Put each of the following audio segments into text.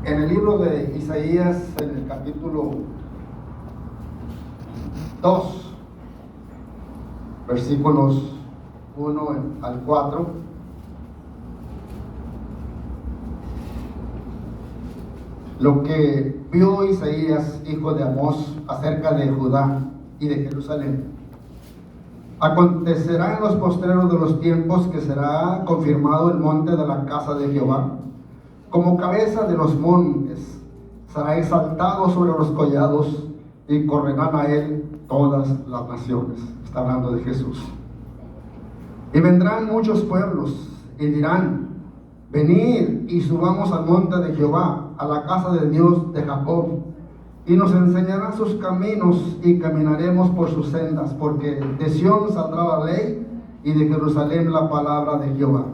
En el libro de Isaías, en el capítulo 2, versículos 1 al 4, lo que vio Isaías, hijo de Amós, acerca de Judá y de Jerusalén. Acontecerá en los postreros de los tiempos que será confirmado el monte de la casa de Jehová, como cabeza de los montes, será exaltado sobre los collados, y correrán a él todas las naciones. Está hablando de Jesús. Y vendrán muchos pueblos y dirán: venid y subamos al monte de Jehová, a la casa de Dios de Jacob, y nos enseñará sus caminos, y caminaremos por sus sendas, porque de Sión saldrá la ley, y de Jerusalén la palabra de Jehová.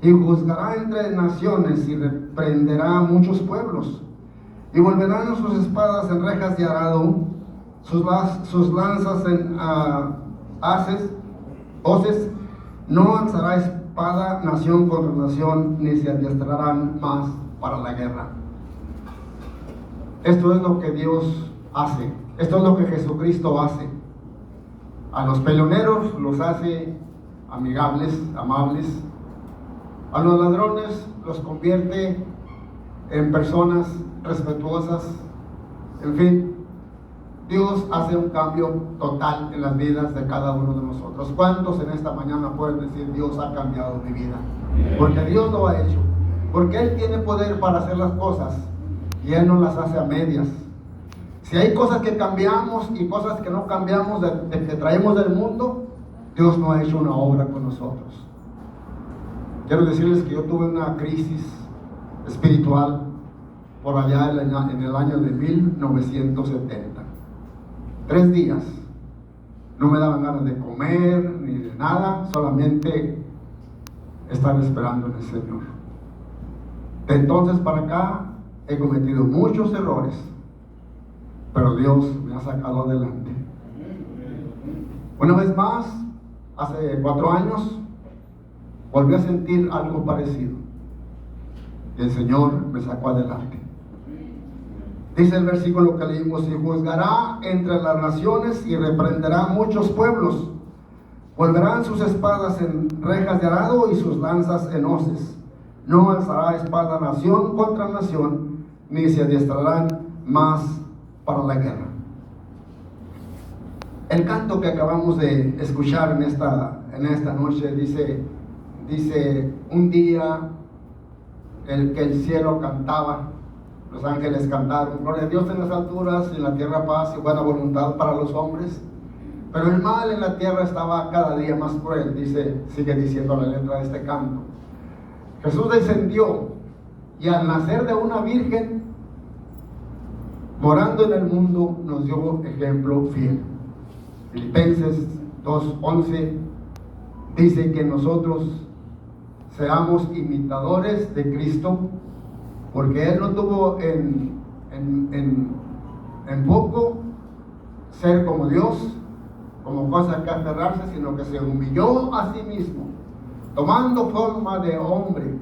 Y juzgará entre naciones, y reprenderá a muchos pueblos, y volverán sus espadas en rejas de arado, sus lanzas en hoces. No alzará espada nación contra nación, ni se adiestrarán más para la guerra. Esto es lo que Dios hace. Esto es lo que Jesucristo hace. A los peleoneros los hace amigables, amables. A los ladrones los convierte en personas respetuosas. En fin, Dios hace un cambio total en las vidas de cada uno de nosotros. ¿Cuántos en esta mañana pueden decir: Dios ha cambiado mi vida? Porque Dios lo ha hecho. Porque Él tiene poder para hacer las cosas, y Él no las hace a medias. Si hay cosas que cambiamos y cosas que no cambiamos, que traemos del mundo, Dios no ha hecho una obra con nosotros. Quiero decirles que yo tuve una crisis espiritual por allá en el año de 1970. 3 días. No me daban ganas de comer ni de nada, solamente estar esperando en el Señor. De entonces para acá he cometido muchos errores, pero Dios me ha sacado adelante. Una vez más, hace 4 años, volví a sentir algo parecido, y el Señor me sacó adelante. Dice el versículo que leímos: y juzgará entre las naciones, y reprenderá muchos pueblos. Volverán sus espadas en rejas de arado, y sus lanzas en hoces. No alzará espada nación contra nación, ni se adiestrarán más para la guerra. El canto que acabamos de escuchar en esta noche dice: un día que el cielo cantaba, los ángeles cantaron, gloria a Dios en las alturas, y en la tierra paz y buena voluntad para los hombres. Pero el mal en la tierra estaba cada día más cruel, sigue diciendo la letra de este canto. Jesús descendió, y al nacer de una virgen, morando en el mundo, nos dio ejemplo fiel. Filipenses 2:11 dice que nosotros seamos imitadores de Cristo, porque Él no tuvo en poco ser como Dios, como cosa que aferrarse, sino que se humilló a sí mismo, tomando forma de hombre.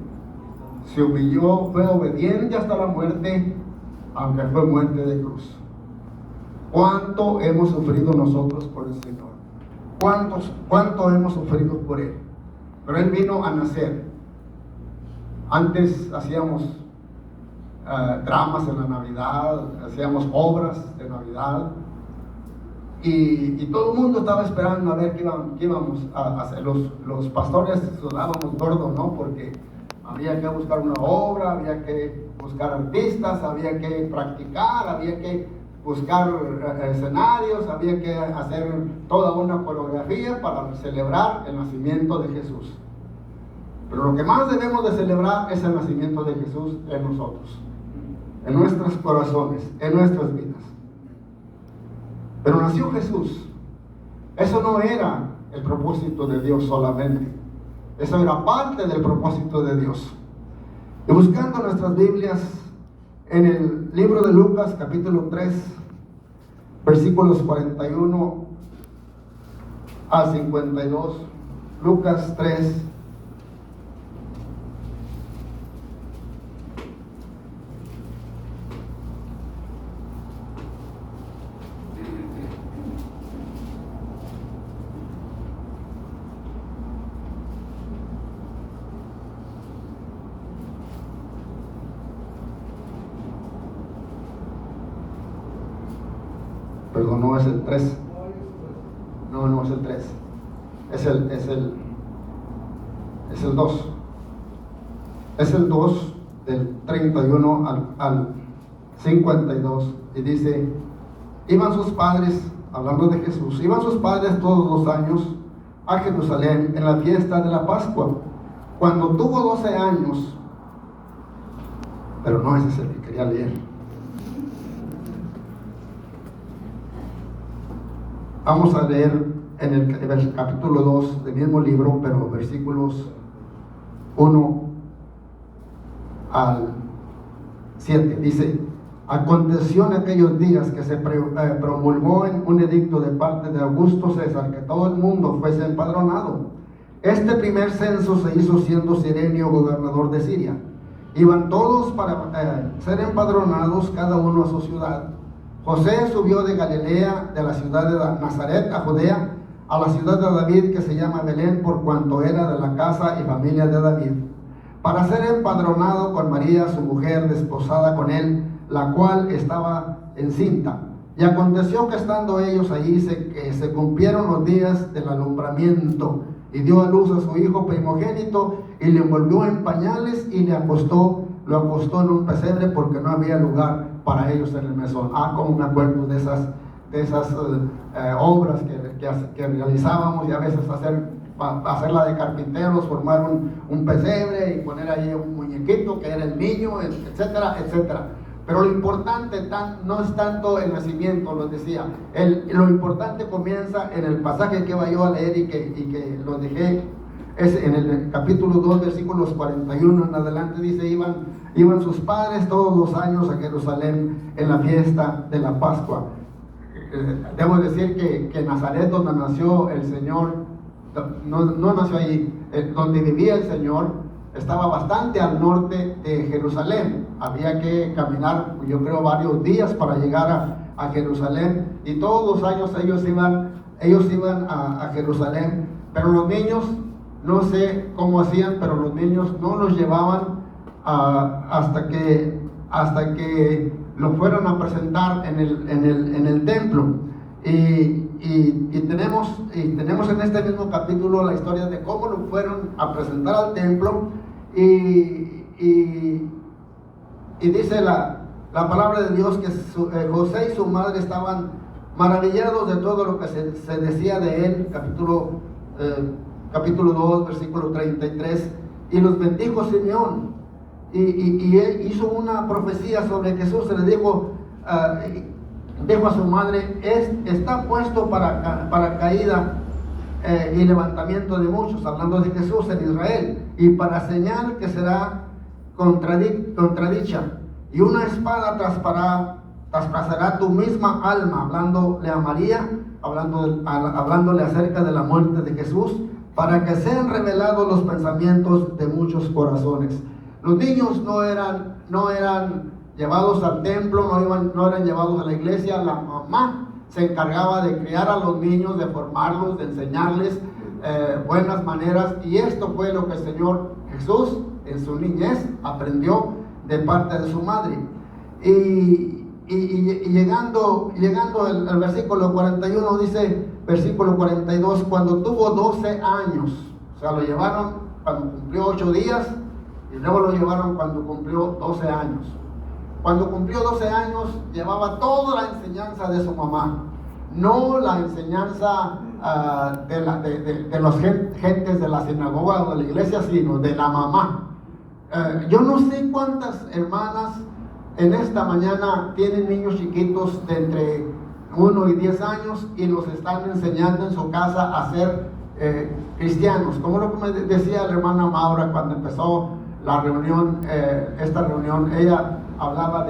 Se humilló, fue obediente hasta la muerte, aunque fue muerte de cruz. ¿Cuánto hemos sufrido nosotros por el Señor? ¿Cuánto hemos sufrido por Él? Pero Él vino a nacer. Antes hacíamos dramas en la Navidad, hacíamos obras de Navidad, y todo el mundo estaba esperando a ver qué íbamos a hacer. Los pastores sudábamos gordos, ¿no? Porque había que buscar una obra, había que buscar artistas, había que practicar, había que buscar escenarios, había que hacer toda una coreografía para celebrar el nacimiento de Jesús. Pero lo que más debemos de celebrar es el nacimiento de Jesús en nosotros, en nuestros corazones, en nuestras vidas. Pero nació Jesús. Eso no era el propósito de Dios solamente. Eso era parte del propósito de Dios. Y buscando nuestras Biblias, en el libro de Lucas, capítulo 3, versículos 41 a 52. Lucas 3, no es el 3. No es el 3. Es el 2. Es el 2 del 31 al 52. Y dice: iban sus padres, hablando de Jesús, iban sus padres todos los años a Jerusalén en la fiesta de la Pascua. Cuando tuvo 12 años, pero no ese es el que quería leer. Vamos a leer en el capítulo 2 del mismo libro, pero versículos 1 al 7. Dice: aconteció en aquellos días que se promulgó en un edicto de parte de Augusto César que todo el mundo fuese empadronado. Este primer censo se hizo siendo Cirenio gobernador de Siria. Iban todos para ser empadronados, cada uno a su ciudad. José subió de Galilea, de la ciudad de Nazaret a Judea, a la ciudad de David, que se llama Belén, por cuanto era de la casa y familia de David, para ser empadronado con María, su mujer, desposada con él, la cual estaba encinta. Y aconteció que estando ellos allí se cumplieron los días del alumbramiento, y dio a luz a su hijo primogénito, y le envolvió en pañales y lo acostó en un pesebre, porque no había lugar para ellos en el mesón. Como me acuerdo de esas obras que realizábamos, y a veces hacerla de carpinteros, formar un pesebre y poner ahí un muñequito que era el niño, etcétera, etcétera. Pero lo importante no es tanto el nacimiento, lo decía. Lo importante comienza en el pasaje que iba yo a leer y que lo dejé. Es en el capítulo 2, versículos 41 en adelante. Dice: iban sus padres todos los años a Jerusalén en la fiesta de la Pascua. Debo decir que Nazaret, donde nació el Señor, no nació allí. Donde vivía el Señor estaba bastante al norte de Jerusalén. Había que caminar, yo creo, varios días para llegar a Jerusalén, y todos los años ellos iban a Jerusalén. Pero los niños, no sé cómo hacían, pero los niños no los llevaban hasta que lo fueron a presentar en el templo. Y tenemos en este mismo capítulo la historia de cómo lo fueron a presentar al templo. Y dice la palabra de Dios que José y su madre estaban maravillados de todo lo que se decía de él. Capítulo 2, versículo 33. Y los bendijo Simeón, y él hizo una profecía sobre Jesús. Se le dijo a su madre: está puesto para caída y levantamiento de muchos, hablando de Jesús en Israel, y para señal que será contradicha, y una espada traspasará tu misma alma, hablándole a María, hablándole acerca de la muerte de Jesús, para que sean revelados los pensamientos de muchos corazones. Los niños no eran llevados al templo, no eran llevados a la iglesia. La mamá se encargaba de criar a los niños, de formarlos, de enseñarles buenas maneras, y esto fue lo que el Señor Jesús en su niñez aprendió de parte de su madre. Y llegando al versículo 41, dice, versículo 42, cuando tuvo 12 años, o sea, lo llevaron cuando cumplió 8 días, y luego lo llevaron cuando cumplió 12 años. Cuando cumplió 12 años, llevaba toda la enseñanza de su mamá, no la enseñanza de las gentes de la sinagoga o de la iglesia, sino de la mamá. Yo no sé cuántas hermanas en esta mañana tienen niños chiquitos de entre 1 y 10 años y los están enseñando en su casa a ser cristianos. Como lo que me decía la hermana Maura cuando empezó la reunión, esta reunión, ella hablaba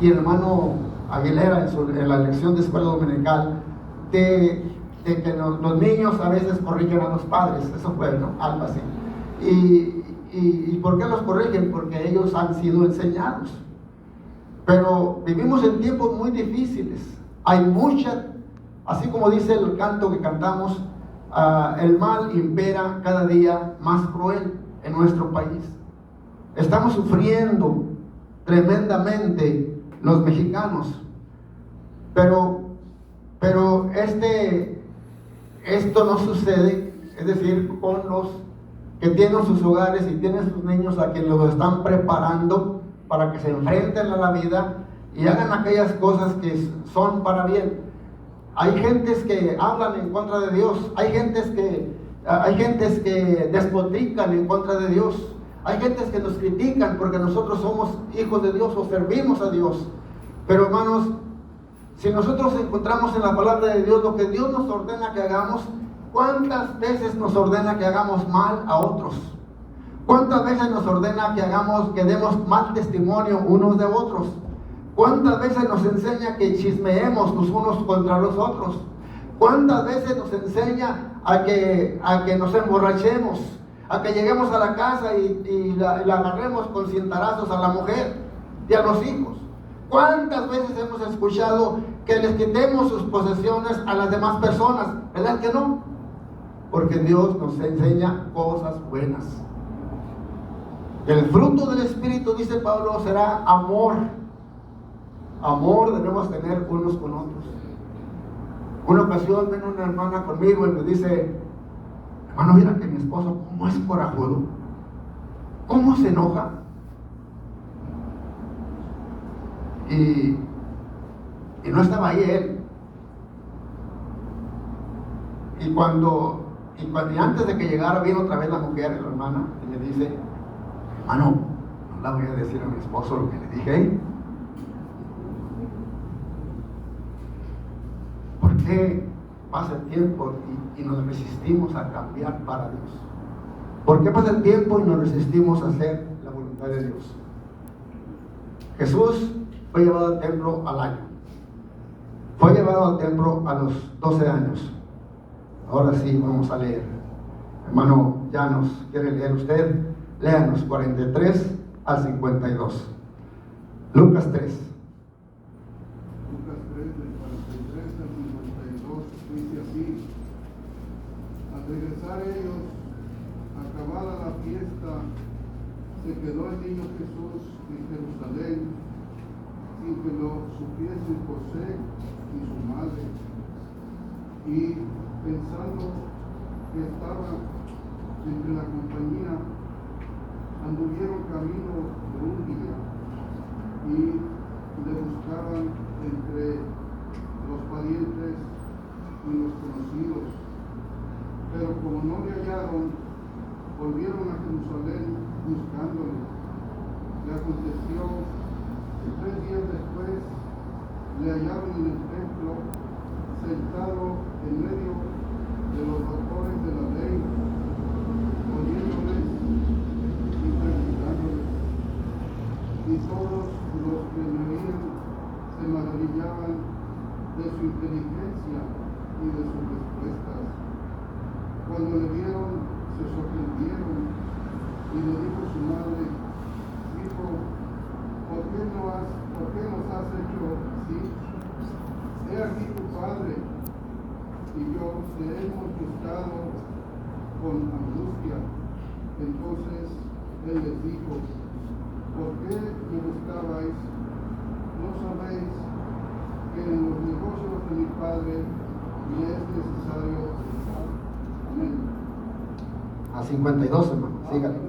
y el hermano Aguilera en la lección de escuela dominical, de que los niños a veces corrigen a los padres. Eso fue, ¿no? Algo así. ¿Y por qué los corrigen? Porque ellos han sido enseñados. Pero vivimos en tiempos muy difíciles. Hay mucha, así como dice el canto que cantamos, el mal impera cada día más cruel en nuestro país. Estamos sufriendo tremendamente los mexicanos. Pero Pero esto no sucede, es decir, con los que tienen sus hogares y tienen sus niños a quienes los están preparando para que se enfrenten a la vida y hagan aquellas cosas que son para bien. Hay gentes que hablan en contra de Dios, hay gentes que despotrican en contra de Dios, hay gentes que nos critican porque nosotros somos hijos de Dios o servimos a Dios. Pero hermanos, si nosotros encontramos en la palabra de Dios lo que Dios nos ordena que hagamos, ¿cuántas veces nos ordena que hagamos mal a otros? ¿Cuántas veces nos ordena que demos mal testimonio unos de otros? ¿Cuántas veces nos enseña que chismeemos los unos contra los otros? ¿Cuántas veces nos enseña a que nos emborrachemos? A que lleguemos a la casa y la agarremos con cintarazos a la mujer y a los hijos. ¿Cuántas veces hemos escuchado que les quitemos sus posesiones a las demás personas? ¿Verdad que no? Porque Dios nos enseña cosas buenas. El fruto del Espíritu, dice Pablo, será amor. Amor debemos tener unos con otros. Una ocasión viene una hermana conmigo y me dice: hermano, mira que mi esposo cómo es corajudo, cómo se enoja. Y no estaba ahí él. Y antes de que llegara, viene otra vez la mujer, la hermana, y me dice: hermano, no le voy a decir a mi esposo lo que le dije. ¿Por qué pasa el tiempo y nos resistimos a cambiar para Dios? ¿Por qué pasa el tiempo y nos resistimos a hacer la voluntad de Dios? Jesús fue llevado al templo al año. Fue llevado al templo a los 12 años. Ahora sí, vamos a leer. Hermano Llanos, ¿quiere leer usted? Léanos 43 al 52. Lucas 3. Lucas 3, del 43 al 52, dice así: al regresar ellos, acabada la fiesta, se quedó el niño Jesús en Jerusalén, sin que lo supiesen José y su madre. Y pensando que estaba entre la compañía, anduvieron camino de un día y le buscaban entre los parientes y los conocidos. Pero como no le hallaron, volvieron a Jerusalén buscándole. Le aconteció que 3 días después le hallaron en el templo, sentado en medio de los doctores de la ley, oyéndoles y preguntándoles. Y todos los que le oían se maravillaban de su inteligencia y de sus respuestas. Cuando le vieron, se sorprendieron, y le dijo su madre: hijo, ¿por qué nos has hecho así? He aquí tu padre y yo te hemos buscado con angustia. Entonces él les dijo: ¿por qué me buscabais? ¿No sabéis que en los negocios de mi padre me es necesario estar? Amén. A 52, hermano, sígale. 52.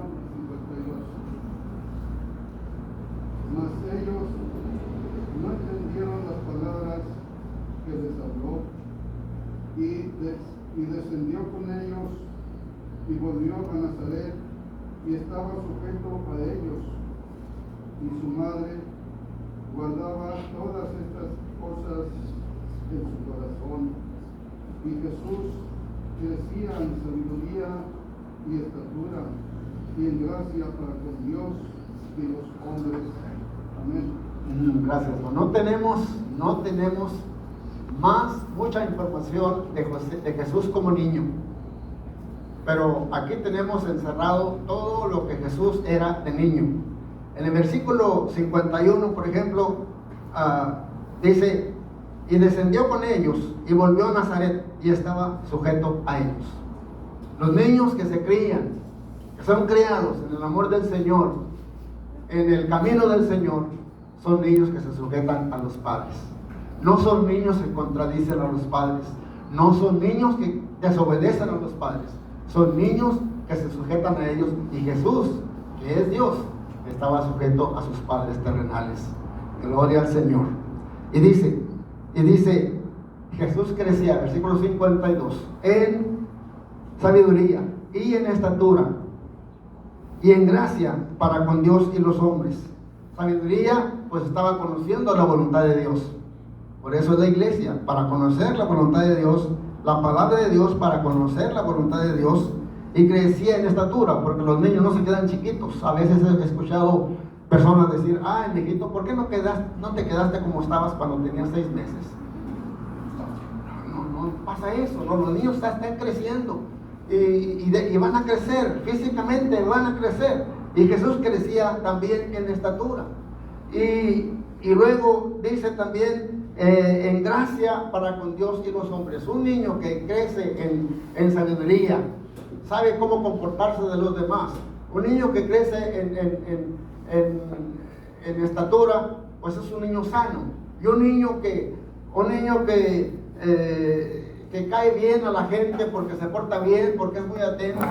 Mas ellos no entendieron las palabras que les habló, y descendió con ellos y volvió a Nazaret, y estaba sujeto a ellos. Y su madre guardaba todas estas cosas en su corazón. Y Jesús crecía en sabiduría y estatura y en gracia para con Dios y los hombres. Amén. Gracias. No tenemos mucha información de Jesús como niño, pero aquí tenemos encerrado todo lo que Jesús era de niño. En el versículo 51, por ejemplo, dice: y descendió con ellos y volvió a Nazaret y estaba sujeto a ellos. Los niños que se crían, que son criados en el amor del Señor, en el camino del Señor, son niños que se sujetan a los padres. No son niños que contradicen a los padres. No son niños que desobedecen a los padres. Son niños que se sujetan a ellos. Y Jesús, que es Dios, estaba sujeto a sus padres terrenales. Gloria al Señor. Y dice, Jesús crecía, versículo 52, en sabiduría y en estatura y en gracia para con Dios y los hombres. Sabiduría, pues estaba conociendo la voluntad de Dios. Por eso es la iglesia, para conocer la voluntad de Dios, la palabra de Dios, para conocer la voluntad de Dios. Y crecía en estatura, porque los niños no se quedan chiquitos. A veces he escuchado personas decir, mijito, ¿por qué no te quedaste como estabas cuando tenías 6 meses? No pasa eso, no, los niños están creciendo y van a crecer, físicamente van a crecer. Y Jesús crecía también en estatura. Y luego dice también en gracia para con Dios y los hombres. Un niño que crece en sabiduría sabe cómo comportarse de los demás. Un niño que crece en estatura, pues es un niño sano. Y un niño que cae bien a la gente porque se porta bien, porque es muy atento,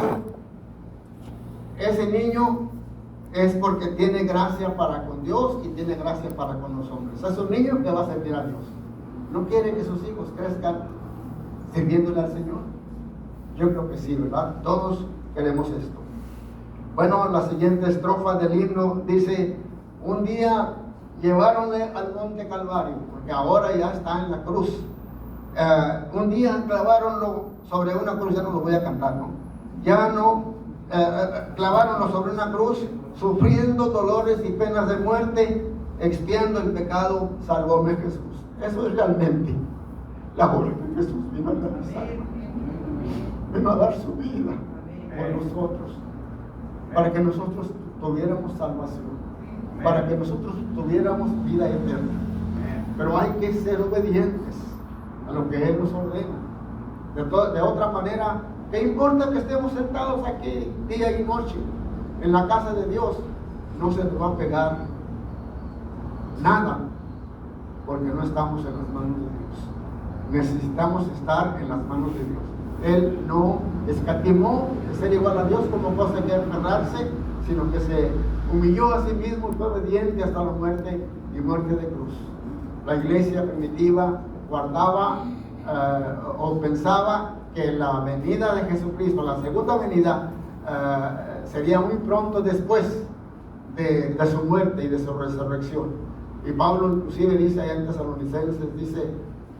ese niño es porque tiene gracia para con Dios y tiene gracia para con los hombres. Es un niño que va a servir a Dios. ¿No quiere que sus hijos crezcan sirviéndole al Señor? Yo creo que sí, ¿verdad? Todos queremos esto. Bueno, la siguiente estrofa del himno dice: un día lleváronle al monte Calvario, porque ahora ya está en la cruz. Un día claváronlo sobre una cruz, ya no lo voy a cantar, ¿no? Claváronlo sobre una cruz, sufriendo dolores y penas de muerte, expiando el pecado, salvóme Jesús. Eso es realmente la obra que Jesús vino a realizar. Vino a dar su vida por nosotros, para que nosotros tuviéramos salvación, para que nosotros tuviéramos vida eterna. Pero hay que ser obedientes a lo que Él nos ordena. De otra manera, ¿qué importa que estemos sentados aquí día y noche en la casa de Dios? No se nos va a pegar nada, porque no estamos en las manos de Dios. Necesitamos estar en las manos de Dios. Él no escatimó ser igual a Dios como cosa que aferrarse, sino que se humilló a sí mismo y fue obediente hasta la muerte y muerte de cruz. La iglesia primitiva guardaba o pensaba que la venida de Jesucristo, la segunda venida, sería muy pronto después de su muerte y de su resurrección. Y Pablo inclusive dice allá en Tesalonicenses, dice: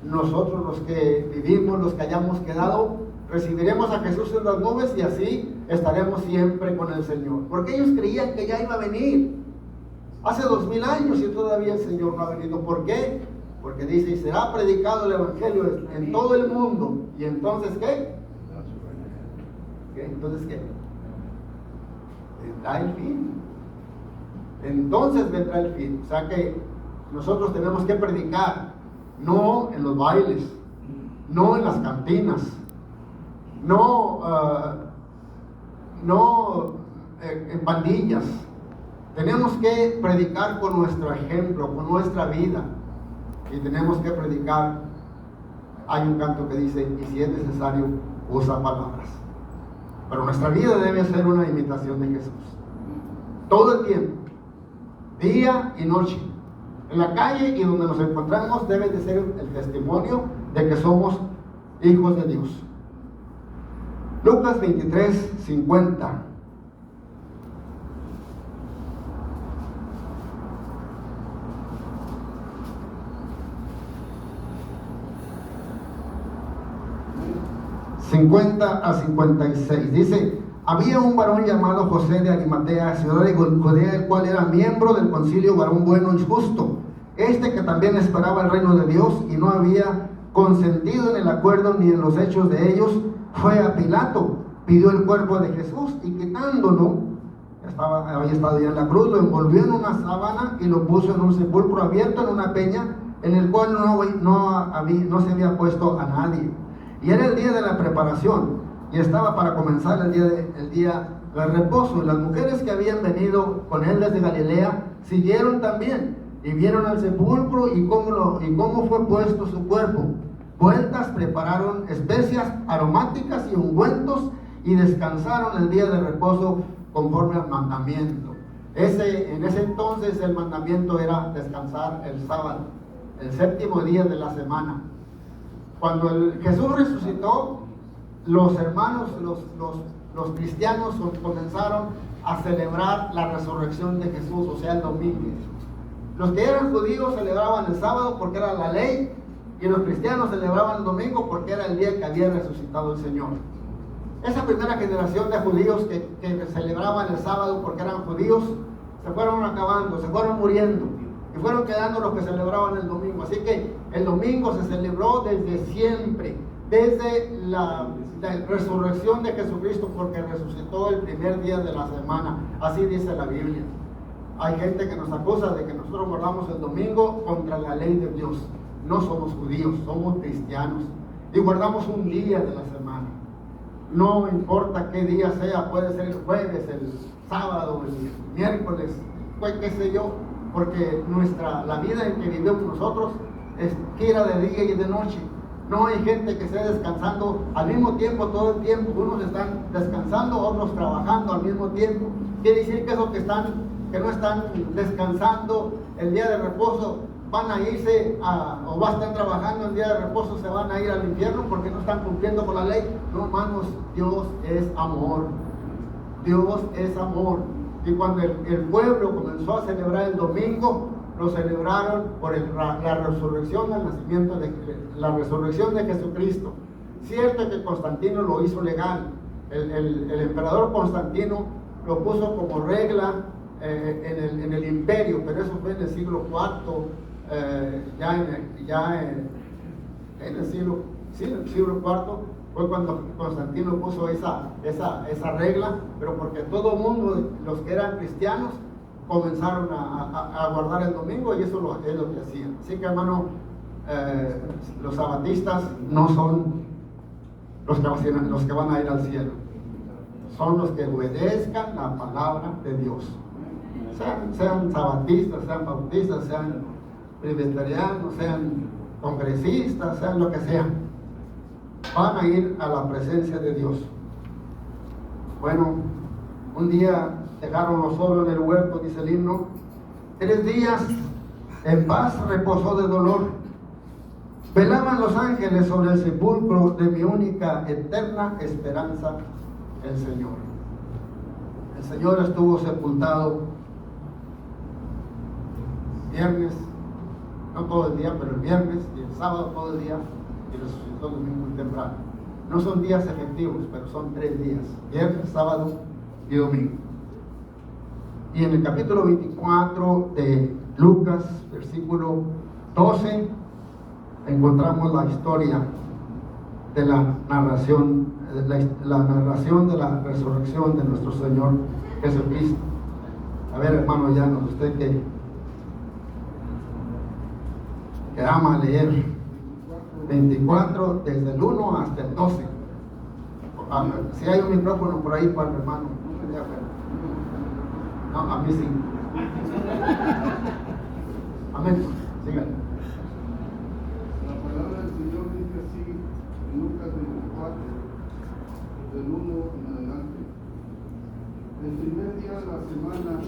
nosotros los que vivimos, los que hayamos quedado, recibiremos a Jesús en las nubes y así estaremos siempre con el Señor. Porque ellos creían que ya iba a venir hace 2000 años y todavía el Señor no ha venido. ¿Por qué? Porque dice: y será predicado el Evangelio en todo el mundo. ¿Y entonces qué? ¿Entonces qué? Vendrá el fin. Entonces vendrá el fin. O sea que nosotros tenemos que predicar, no en los bailes, no en las cantinas, no en pandillas. Tenemos que predicar con nuestro ejemplo, con nuestra vida. Y tenemos que predicar. Hay un canto que dice: y si es necesario, usa palabras. Pero nuestra vida debe ser una imitación de Jesús. Todo el tiempo, día y noche, en la calle y donde nos encontramos, debe de ser el testimonio de que somos hijos de Dios. Lucas 23, 50. a 56. Dice: había un varón llamado José de Arimatea, ciudad de Judea, el cual era miembro del concilio, varón bueno y justo, que también esperaba el reino de Dios y no había consentido en el acuerdo ni en los hechos de ellos. Fue a Pilato, pidió el cuerpo de Jesús y quitándolo, había estado ya en la cruz, lo envolvió en una sábana y lo puso en un sepulcro abierto en una peña, en el cual no se había puesto a nadie. Y era el día de la preparación y estaba para comenzar el día del reposo. Y las mujeres que habían venido con él desde Galilea siguieron también y vieron el sepulcro y cómo fue puesto su cuerpo. Vueltas, prepararon especias aromáticas y ungüentos y descansaron el día de reposo conforme al mandamiento. En ese entonces el mandamiento era descansar el sábado, el séptimo día de la semana. Cuando Jesús resucitó, los hermanos, los cristianos comenzaron a celebrar la resurrección de Jesús, o sea, el domingo. Los que eran judíos celebraban el sábado porque era la ley, y los cristianos celebraban el domingo porque era el día que había resucitado el Señor. Esa primera generación de judíos que celebraban el sábado porque eran judíos, se fueron acabando, se fueron muriendo, y fueron quedando los que celebraban el domingo. Así que el domingo se celebró desde siempre, desde la resurrección de Jesucristo, porque resucitó el primer día de la semana. Así dice la Biblia. Hay gente que nos acusa de que nosotros guardamos el domingo contra la ley de Dios. No somos judíos, somos cristianos y guardamos un día de la semana. No importa qué día sea, puede ser el jueves, el sábado, el miércoles, pues qué sé yo, porque la vida en que vivimos nosotros es gira de día y de noche. No hay gente que esté descansando al mismo tiempo todo el tiempo. Unos están descansando, otros trabajando al mismo tiempo. Quiere decir que esos que no están descansando el día de reposo van a irse o van a estar trabajando el día de reposo, se van a ir al infierno porque no están cumpliendo con la ley. No, hermanos, Dios es amor. Dios es amor. Y cuando el pueblo comenzó a celebrar el domingo, lo celebraron por la resurrección del nacimiento la resurrección de Jesucristo. Cierto que Constantino lo hizo legal. El emperador Constantino lo puso como regla en el imperio, pero eso fue en el siglo IV, en el siglo IV fue cuando Constantino puso esa regla, pero porque todo el mundo, los que eran cristianos, comenzaron a guardar el domingo, y eso es lo que hacían. Así que, hermano, los sabatistas no son los que van a ir al cielo, son los que obedezcan la palabra de Dios. Sean sabatistas, sean bautistas, sean presbiterianos, sean congresistas, sean lo que sean, van a ir a la presencia de Dios. Bueno, un día dejaronlo solo en el huerto, dice el himno. 3 días en paz reposó de dolor. Velaban los ángeles sobre el sepulcro de mi única eterna esperanza, el Señor. El Señor estuvo sepultado viernes, no todo el día, pero el viernes y el sábado todo el día, y resucitó el domingo muy temprano. No son días efectivos, pero son 3 días: viernes, sábado y domingo. Y en el capítulo 24 de Lucas, versículo 12, encontramos la historia de la narración de la resurrección de nuestro Señor Jesucristo. A ver, hermano Llanos, usted que ama leer, 24 desde el 1 hasta el 12. Si hay un micrófono por ahí para el hermano. No, a mí sí. Amén. Síganle. La palabra del Señor dice así en Lucas 24, del 1 en adelante. El primer día de la semana,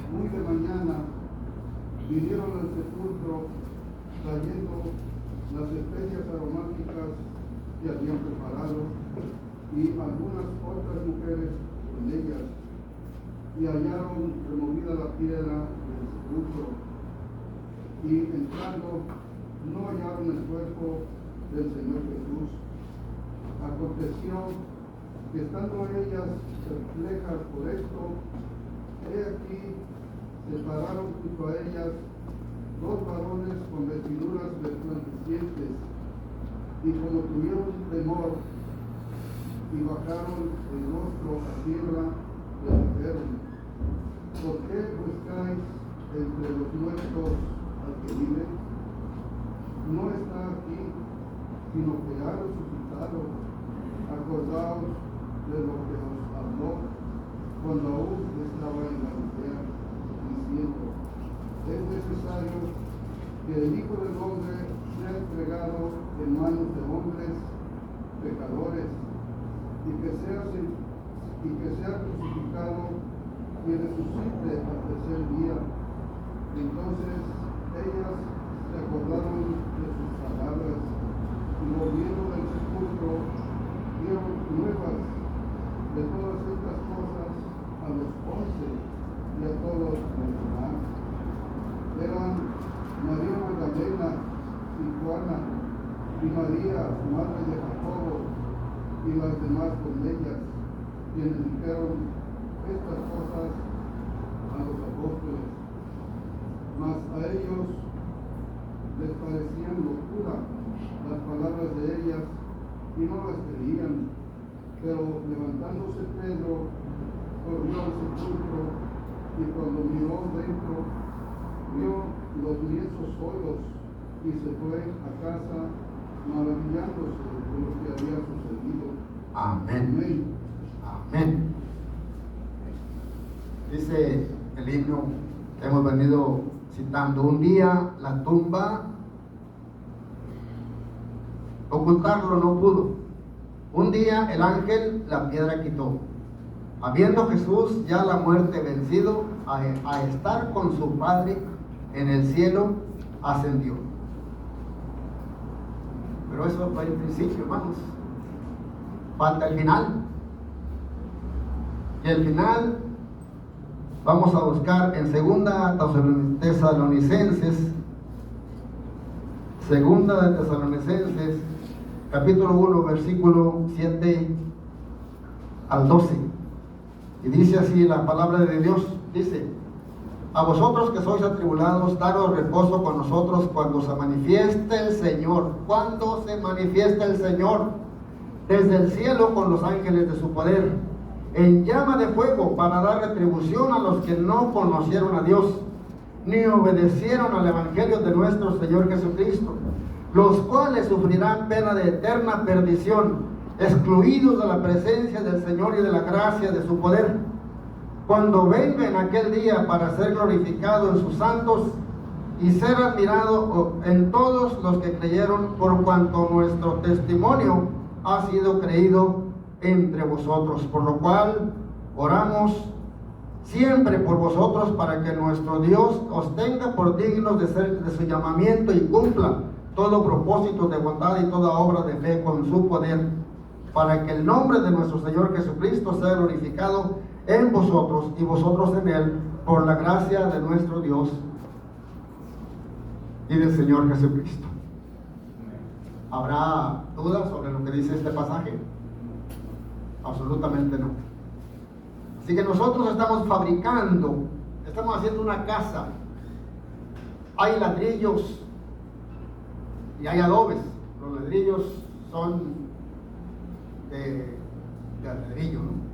muy de mañana, vinieron al sepulcro trayendo las especias aromáticas que habían preparado, y algunas otras mujeres con ellas, y hallaron removida la piedra del sepulcro, y entrando no hallaron el cuerpo del Señor Jesús. Aconteció que estando ellas perplejas por esto, he aquí se pararon junto a ellas 2 varones con vestiduras resplandecientes, y como tuvieron temor y bajaron el rostro a tierra, le dijeron: ¿por qué buscáis entre los muertos al que vive? No está aquí, sino que ha resucitado. Acordaos de lo que os habló cuando aún estaba en Galilea, diciendo: es necesario necesario que el Hijo del Hombre sea entregado en manos de hombres pecadores y que sea crucificado y resucite al tercer día. Entonces ellas se acordaron de sus palabras y volviendo del sepulcro dieron nuevas de todas estas cosas a los 11 y a todos los demás. Eran María Magdalena y Juana y María, madre de Jacobo, y las demás con ellas, quienes dijeron estas cosas a los apóstoles. Mas a ellos les parecían locura las palabras de ellas y no las creían. Pero levantándose Pedro, corrió al sepulcro y cuando miró dentro, vio los lienzos solos y se fue a casa maravillándose de lo que había sucedido. Amén. Amén. Dice el himno que hemos venido citando: un día la tumba ocultarlo no pudo. Un día el ángel la piedra quitó. Habiendo Jesús ya la muerte vencido, a estar con su Padre en el cielo ascendió. Pero eso fue el principio, hermanos. Falta el final. Y el final vamos a buscar en Segunda de Tesalonicenses, capítulo 1, versículo 7 al 12. Y dice así la palabra de Dios, dice: a vosotros que sois atribulados, daros reposo con nosotros cuando se manifieste el Señor. Cuando se manifieste el Señor desde el cielo con los ángeles de su poder, en llama de fuego, para dar retribución a los que no conocieron a Dios, ni obedecieron al Evangelio de nuestro Señor Jesucristo, los cuales sufrirán pena de eterna perdición, excluidos de la presencia del Señor y de la gracia de su poder, cuando venga en aquel día para ser glorificado en sus santos y ser admirado en todos los que creyeron, por cuanto nuestro testimonio ha sido creído entre vosotros, por lo cual oramos siempre por vosotros, para que nuestro Dios os tenga por dignos de su llamamiento y cumpla todo propósito de bondad y toda obra de fe con su poder, para que el nombre de nuestro Señor Jesucristo sea glorificado en vosotros y vosotros en Él, por la gracia de nuestro Dios y del Señor Jesucristo. ¿Habrá dudas sobre lo que dice este pasaje? Absolutamente no. Así que nosotros estamos fabricando, estamos haciendo una casa. Hay ladrillos y hay adobes. Los ladrillos son de ladrillo, ¿no?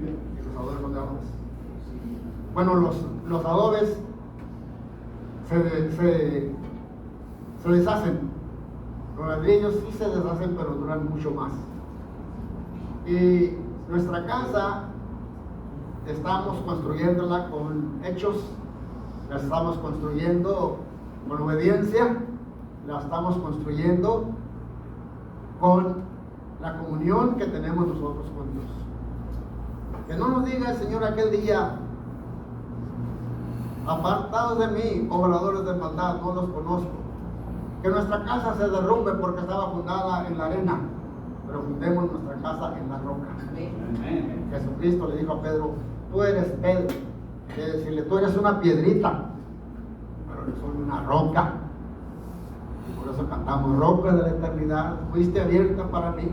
Y los adobes son de adobes. Bueno, los adobes se deshacen. Los ladrillos sí se deshacen, pero duran mucho más. Y nuestra casa estamos construyéndola con hechos, la estamos construyendo con obediencia, la estamos construyendo con la comunión que tenemos nosotros con Dios. Que no nos diga el Señor aquel día: apartados de mí, obradores de maldad, no los conozco. Que nuestra casa se derrumbe porque estaba fundada en la arena, pero fundemos nuestra casa en la roca. Amén. Jesucristo le dijo a Pedro: tú eres Pedro, quiere decirle, tú eres una piedrita, pero yo soy una roca. Y por eso cantamos: roca de la eternidad, fuiste abierta para mí,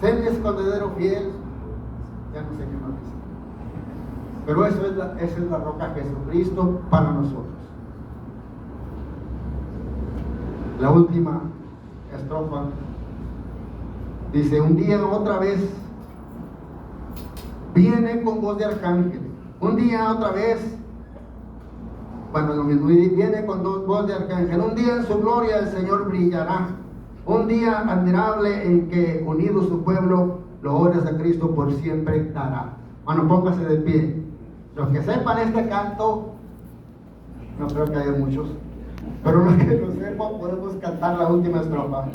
sé mi escondedero fiel. Ya no sé qué más dice, pero esa es la roca, Jesucristo, para nosotros. La última estrofa dice: un día otra vez viene con voz de arcángel. Un día otra vez, bueno, lo mismo, viene con voz de arcángel. Un día en su gloria el Señor brillará. Un día admirable en que, unido su pueblo, loores a Cristo por siempre dará. Bueno, póngase de pie. Los que sepan este canto, No creo que haya muchos. Pero los que lo sepan podemos cantar la última estrofa.